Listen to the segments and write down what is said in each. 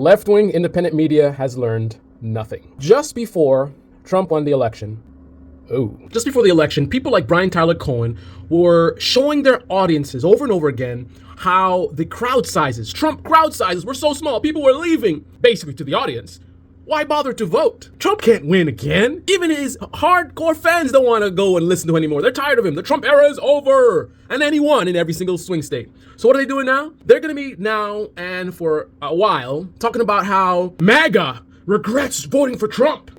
left-wing independent media has learned nothing. Just before Trump won the election, people like Brian Tyler Cohen were showing their audiences over and over again how the crowd sizes, Trump crowd sizes, were so small. People were leaving, basically, to the audience. Why bother to vote? Trump can't win again. Even his hardcore fans don't want to go and listen to him anymore. They're tired of him. The Trump era is over. And then he won in every single swing state. So what are they doing now? They're going to be now and for a while talking about how MAGA regrets voting for Trump.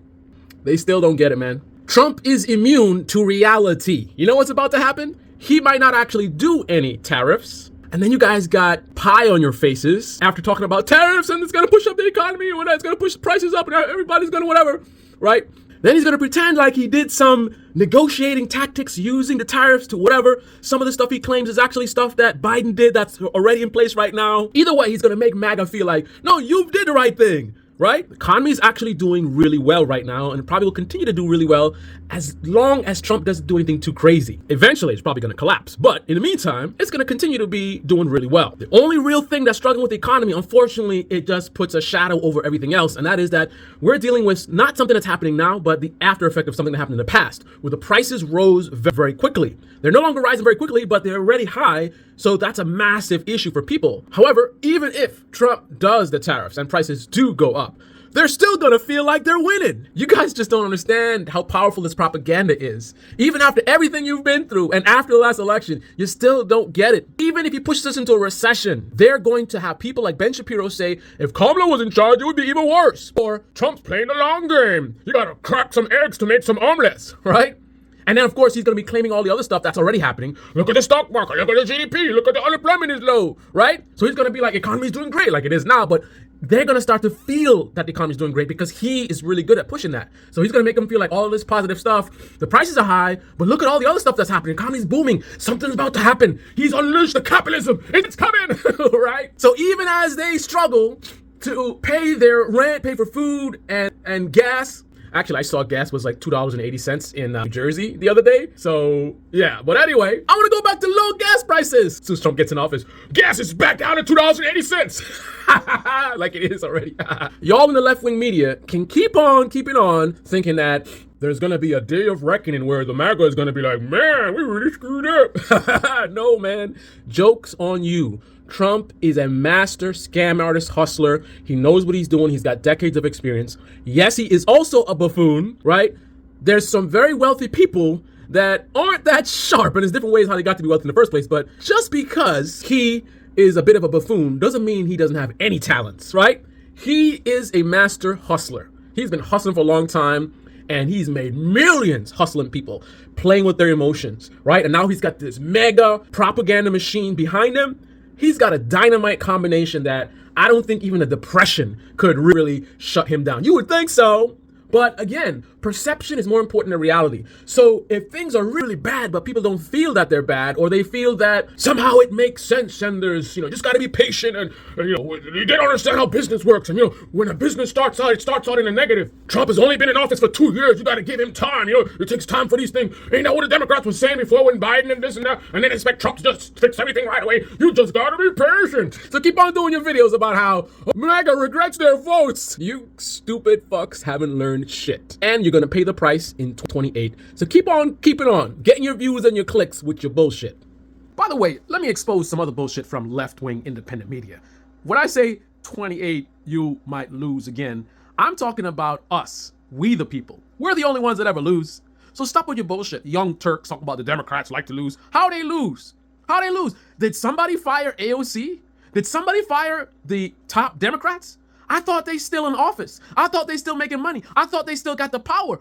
They still don't get it, man. Trump is immune to reality. You know what's about to happen? He might not actually do any tariffs. And then you guys got pie on your faces after talking about tariffs and it's going to push up the economy and it's going to push prices up and everybody's going to whatever, right? Then he's going to pretend like he did some negotiating tactics using the tariffs to whatever. Some of the stuff he claims is actually stuff that Biden did that's already in place right now. Either way, he's going to make MAGA feel like, no, you did the right thing. Right? The economy is actually doing really well right now and probably will continue to do really well as long as Trump doesn't do anything too crazy. Eventually, it's probably going to collapse. But in the meantime, it's going to continue to be doing really well. The only real thing that's struggling with the economy, unfortunately, it just puts a shadow over everything else. And that is that we're dealing with not something that's happening now, but the after effect of something that happened in the past, where the prices rose very quickly. They're no longer rising very quickly, but they're already high. So that's a massive issue for people. However, even if Trump does the tariffs and prices do go up, they're still gonna feel like they're winning. You guys just don't understand how powerful this propaganda is. Even after everything you've been through and after the last election, you still don't get it. Even if he pushes us into a recession, they're going to have people like Ben Shapiro say, if Kamala was in charge, it would be even worse. Or Trump's playing the long game. You gotta crack some eggs to make some omelets, right? And then, of course, he's going to be claiming all the other stuff that's already happening. Look at the stock market. Look at the GDP. Look at the unemployment is low, right? So he's going to be like, economy's doing great like it is now. But they're going to start to feel that the economy's doing great because he is really good at pushing that. So he's going to make them feel like all of this positive stuff. The prices are high, but look at all the other stuff that's happening. The economy's booming. Something's about to happen. He's unleashed the capitalism. It's coming, right? So even as they struggle to pay their rent, pay for food and gas. Actually, I saw gas was like $2.80 in New Jersey the other day. So, yeah. But anyway, I want to go back to low gas prices. As soon as Trump gets in office, gas is back down to $2.80. Like it is already. Y'all in the left-wing media can keep on keeping on thinking that there's going to be a day of reckoning where the MAGA is going to be like, man, we really screwed up. No, man. Joke's on you. Trump is a master scam artist hustler. He knows what he's doing. He's got decades of experience. Yes, he is also a buffoon, right? There's some very wealthy people that aren't that sharp, and there's different ways how they got to be wealthy in the first place. But just because he is a bit of a buffoon doesn't mean he doesn't have any talents, right? He is a master hustler. He's been hustling for a long time, and he's made millions hustling people, playing with their emotions, right? And now he's got this mega propaganda machine behind him. He's got a dynamite combination that I don't think even a depression could really shut him down. You would think so. But again, perception is more important than reality. So if things are really bad, but people don't feel that they're bad, or they feel that somehow it makes sense and there's, just got to be patient and, they don't understand how business works. And, when a business starts out, it starts out in a negative. Trump has only been in office for 2 years. You got to give him time. It takes time for these things. Ain't that what the Democrats were saying before when Biden and this and that, and then expect Trump to just fix everything right away. You just got to be patient. So keep on doing your videos about how MAGA regrets their votes. You stupid fucks haven't learned shit. And you're gonna pay the price in 28. So keep on keeping on, getting your views and your clicks with your bullshit. By the way, let me expose some other bullshit from left-wing independent media. When I say 28, you might lose again, I'm talking about us, we the people. We're the only ones that ever lose. So stop with your bullshit. Young Turks talk about the Democrats like to lose. How they lose? How they lose? Did somebody fire AOC? Did somebody fire the top Democrats? I thought they still in office. I thought they still making money. I thought they still got the power.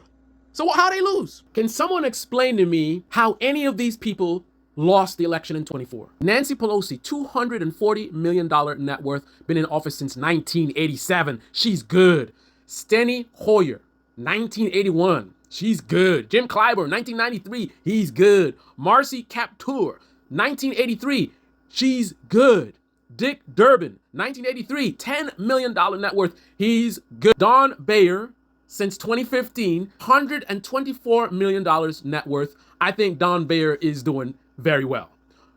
So how they lose? Can someone explain to me how any of these people lost the election in 24? Nancy Pelosi, $240 million net worth, been in office since 1987. She's good. Steny Hoyer, 1981. She's good. Jim Clyburn, 1993. He's good. Marcy Kaptur, 1983. She's good. Dick Durbin, 1983, $10 million net worth. He's good. Don Bayer, since 2015, $124 million net worth. I think Don Bayer is doing very well.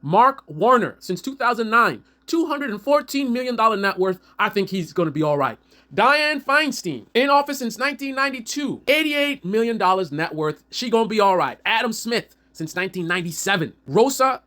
Mark Warner, since 2009, $214 million net worth. I think he's going to be all right. Dianne Feinstein, in office since 1992, $88 million net worth. She going to be all right. Adam Smith, since 1997. Rosa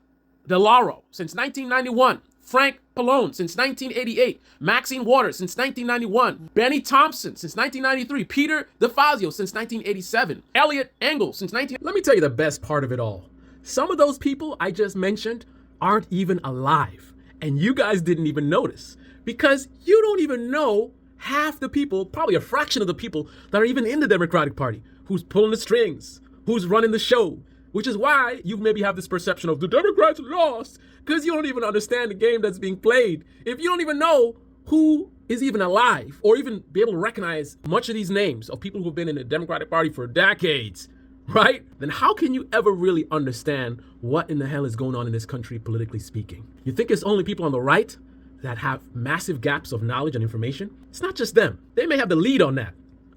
DeLauro, since 1991. Frank Pallone, since 1988. Maxine Waters, since 1991. Benny Thompson, since 1993. Peter DeFazio, since 1987. Elliot Engel, since 19... Let me tell you the best part of it all. Some of those people I just mentioned aren't even alive. And you guys didn't even notice. Because you don't even know half the people, probably a fraction of the people that are even in the Democratic Party, who's pulling the strings, who's running the show. Which is why you maybe have this perception of the Democrats lost, because you don't even understand the game that's being played. If you don't even know who is even alive, or even be able to recognize much of these names of people who've been in the Democratic Party for decades, right? Then how can you ever really understand what in the hell is going on in this country, politically speaking? You think it's only people on the right that have massive gaps of knowledge and information? It's not just them. They may have the lead on that.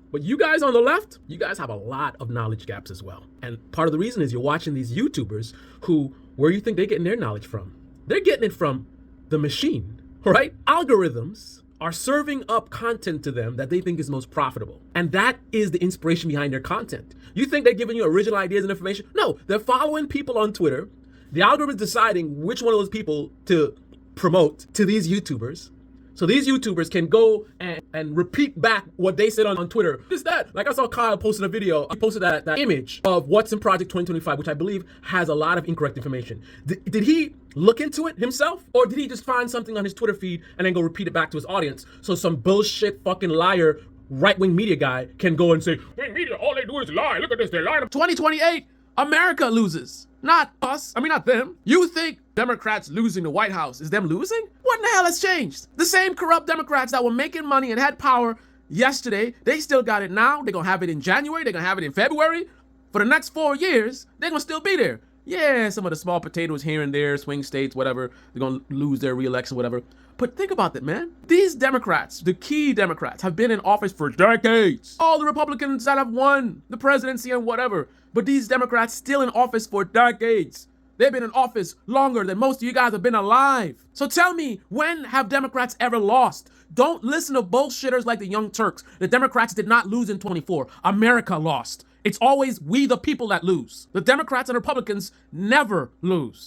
But you guys on the left, you guys have a lot of knowledge gaps as well. And part of the reason is you're watching these YouTubers who, where you think they're getting their knowledge from? They're getting it from the machine, right? Algorithms are serving up content to them that they think is most profitable. And that is the inspiration behind their content. You think they're giving you original ideas and information? No, they're following people on Twitter. The algorithm is deciding which one of those people to promote to these YouTubers. So these YouTubers can go and repeat back what they said on Twitter. Just that. Like I saw Kyle posted a video. He posted that image of what's in Project 2025, which I believe has a lot of incorrect information. Did he look into it himself? Or did he just find something on his Twitter feed and then go repeat it back to his audience? So some bullshit fucking liar right-wing media guy can go and say, hey, media, all they do is lie. Look at this. They're lying. 2028, America loses. Not us. I mean, not them. You think Democrats losing the White House is them losing? What in the hell has changed? The same corrupt Democrats that were making money and had power yesterday, they still got it now. They're going to have it in January. They're going to have it in February. For the next 4 years, they're going to still be there. Yeah, some of the small potatoes here and there, swing states, whatever, they're going to lose their re-election, whatever. But think about that, man. These Democrats, the key Democrats, have been in office for decades. All the Republicans that have won the presidency and whatever. But these Democrats still in office for decades. They've been in office longer than most of you guys have been alive. So tell me, when have Democrats ever lost? Don't listen to bullshitters like the Young Turks. The Democrats did not lose in 24. America lost. It's always we the people that lose. The Democrats and Republicans never lose.